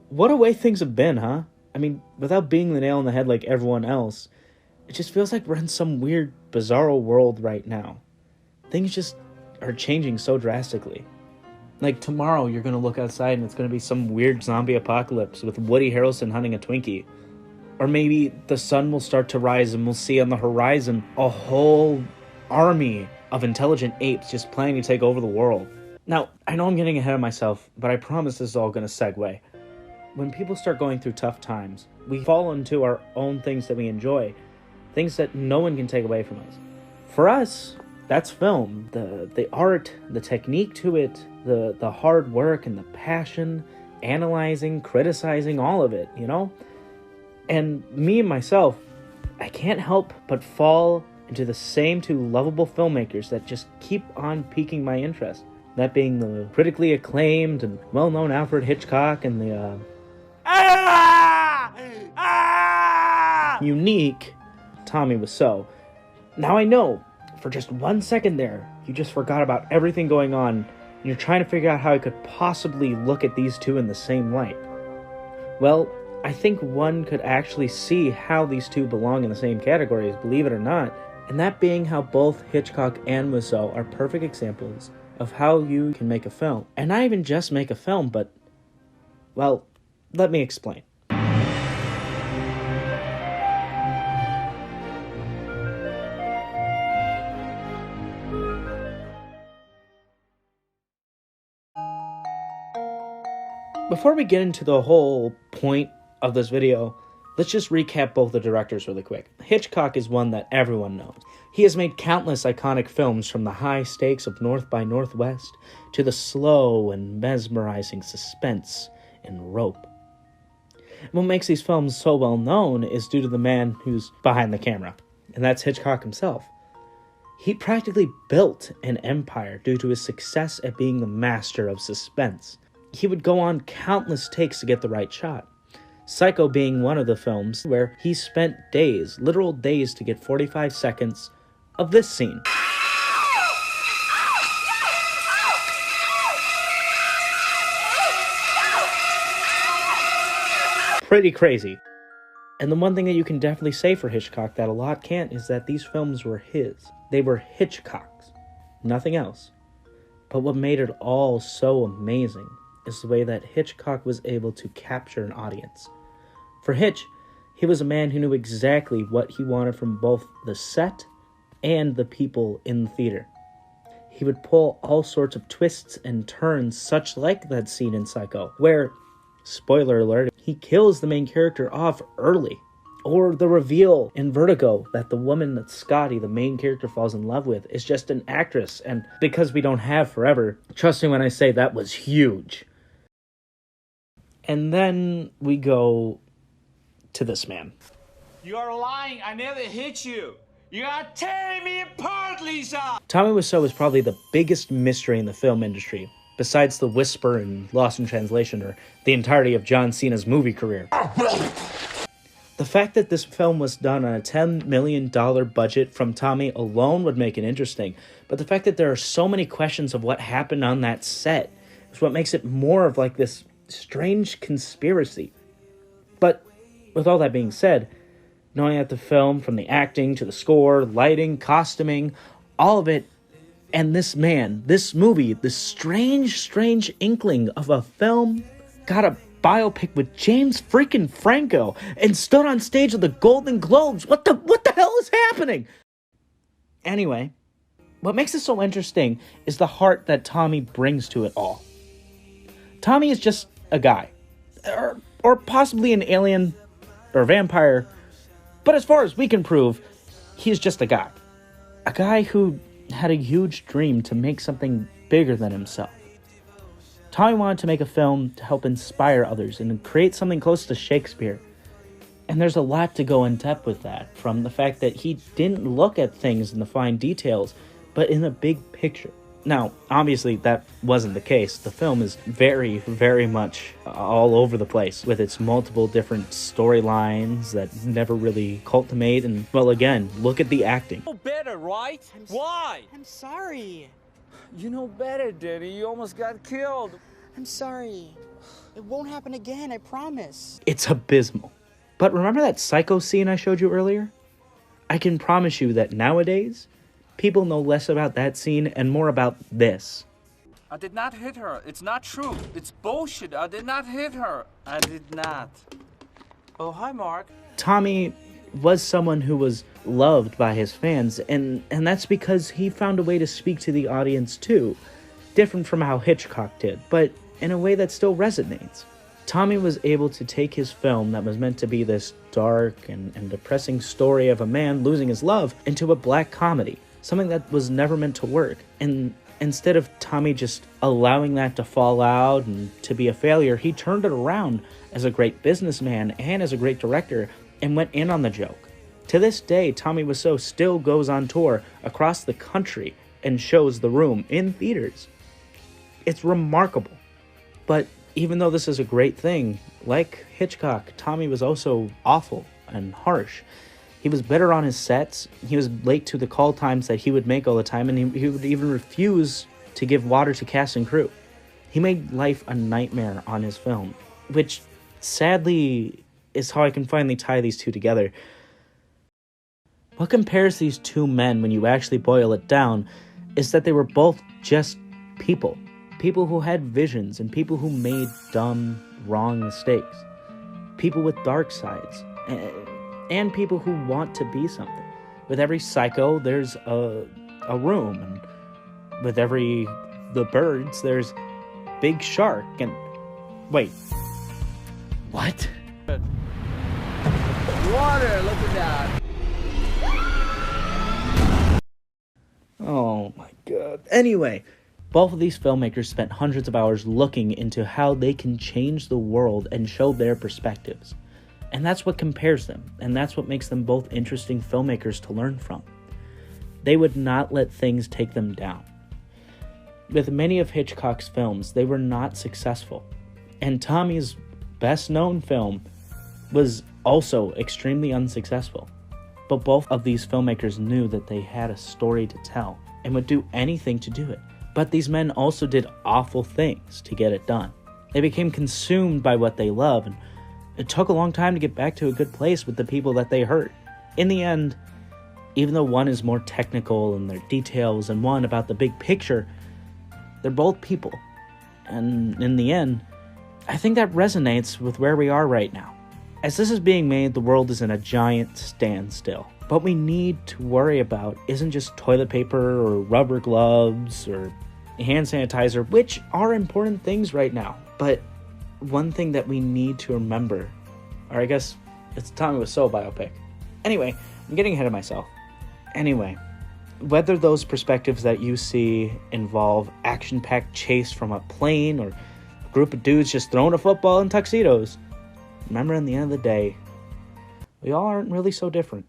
What a way things have been, huh? I mean, without being the nail on the head like everyone else, it just feels like we're in some weird, bizarro world right now. Things just are changing so drastically. Like tomorrow, you're gonna look outside and it's gonna be some weird zombie apocalypse with Woody Harrelson hunting a Twinkie. Or maybe the sun will start to rise and we'll see on the horizon a whole army of intelligent apes just planning to take over the world. Now, I know I'm getting ahead of myself, but I promise this is all gonna segue. When people start going through tough times, we fall into our own things that we enjoy, things that no one can take away from us. For us, that's film. The art, the technique to it, the hard work and the passion, analyzing, criticizing, all of it, you know? And me and myself, I can't help but fall into the same two lovable filmmakers that just keep on piquing my interest. That being the critically acclaimed and well-known Alfred Hitchcock and the unique Tommy Wiseau. Now I know, for just 1 second there, you just forgot about everything going on, and you're trying to figure out how I could possibly look at these two in the same light. Well, I think one could actually see how these two belong in the same categories, believe it or not, and that being how both Hitchcock and Wiseau are perfect examples of how you can make a film. And not even just make a film, but, well, let me explain. Before we get into the whole point of this video, let's just recap both the directors really quick. Hitchcock is one that everyone knows. He has made countless iconic films, from the high stakes of North by Northwest to the slow and mesmerizing suspense in Rope. And what makes these films so well known is due to the man who's behind the camera, and that's Hitchcock himself. He practically built an empire due to his success at being the master of suspense. He would go on countless takes to get the right shot. Psycho being one of the films where he spent days, literal days, to get 45 seconds of this scene. Pretty crazy. And the one thing that you can definitely say for Hitchcock that a lot can't is that these films were his. They were Hitchcock's. Nothing else. But what made it all so amazing is the way that Hitchcock was able to capture an audience. For Hitch, he was a man who knew exactly what he wanted from both the set and the people in the theater. He would pull all sorts of twists and turns, such like that scene in Psycho, where, spoiler alert, he kills the main character off early. Or the reveal in Vertigo that the woman that Scotty, the main character, falls in love with is just an actress, and because we don't have forever, trust me when I say that was huge. And then we go to this man. You are lying. I never hit you. You are tearing me apart, Lisa! Tommy Wiseau is probably the biggest mystery in the film industry, besides The Whisper and Lost in Translation, or the entirety of John Cena's movie career. The fact that this film was done on a $10 million budget from Tommy alone would make it interesting, but the fact that there are so many questions of what happened on that set is what makes it more of like this strange conspiracy. But with all that being said, knowing that the film, from the acting to the score, lighting, costuming, all of it, and this man, this movie, this strange inkling of a film, got a biopic with James freaking Franco and stood on stage at the Golden Globes. What the hell is happening? Anyway, what makes it so interesting is the heart that Tommy brings to it all. Tommy is just a guy, or possibly an alien or a vampire, but as far as we can prove, he's just a guy. A guy who had a huge dream to make something bigger than himself. Tommy wanted to make a film to help inspire others and create something close to Shakespeare. And there's a lot to go in depth with that, from the fact that he didn't look at things in the fine details, but in the big picture. Now, obviously, that wasn't the case. The film is very, very much all over the place, with its multiple different storylines that never really culminate. And, well, again, look at the acting. You know better, right? Why? I'm sorry. You know better, Daddy. You almost got killed. I'm sorry. It won't happen again, I promise. It's abysmal. But remember that psycho scene I showed you earlier? I can promise you that nowadays, people know less about that scene and more about this. I did not hit her. It's not true. It's bullshit. I did not hit her. I did not. Oh, hi, Mark. Tommy was someone who was loved by his fans, and that's because he found a way to speak to the audience too. Different from how Hitchcock did, but in a way that still resonates. Tommy was able to take his film that was meant to be this dark and depressing story of a man losing his love into a black comedy, something that was never meant to work. And instead of Tommy just allowing that to fall out and to be a failure, he turned it around as a great businessman and as a great director and went in on the joke. To this day, Tommy Wiseau still goes on tour across the country and shows The Room in theaters. It's remarkable. But even though this is a great thing, like Hitchcock, Tommy was also awful and harsh. He was bitter on his sets. He was late to the call times that he would make all the time, and he would even refuse to give water to cast and crew. He made life a nightmare on his film, which sadly is how I can finally tie these two together. What compares these two men when you actually boil it down is that they were both just people. People who had visions and people who made dumb, wrong mistakes. People with dark sides. And people who want to be something. With every psycho, there's a room. And with the birds, there's Big Shark. And wait. What? Water, look at that. Oh my god. Anyway, both of these filmmakers spent hundreds of hours looking into how they can change the world and show their perspectives. And that's what compares them, and that's what makes them both interesting filmmakers to learn from. They would not let things take them down. With many of Hitchcock's films, they were not successful. And Tommy's best-known film was also extremely unsuccessful. But both of these filmmakers knew that they had a story to tell and would do anything to do it. But these men also did awful things to get it done. They became consumed by what they love, and it took a long time to get back to a good place with the people that they hurt. In the end, even though one is more technical in their details and one about the big picture, they're both people. And in the end, I think that resonates with where we are right now. As this is being made, the world is in a giant standstill. What we need to worry about isn't just toilet paper or rubber gloves or hand sanitizer, which are important things right now. But one thing that we need to remember, or I guess it's the Tommy Wiseau biopic. Anyway, I'm getting ahead of myself. Anyway, whether those perspectives that you see involve action-packed chase from a plane or a group of dudes just throwing a football in tuxedos, remember, in the end of the day, we all aren't really so different.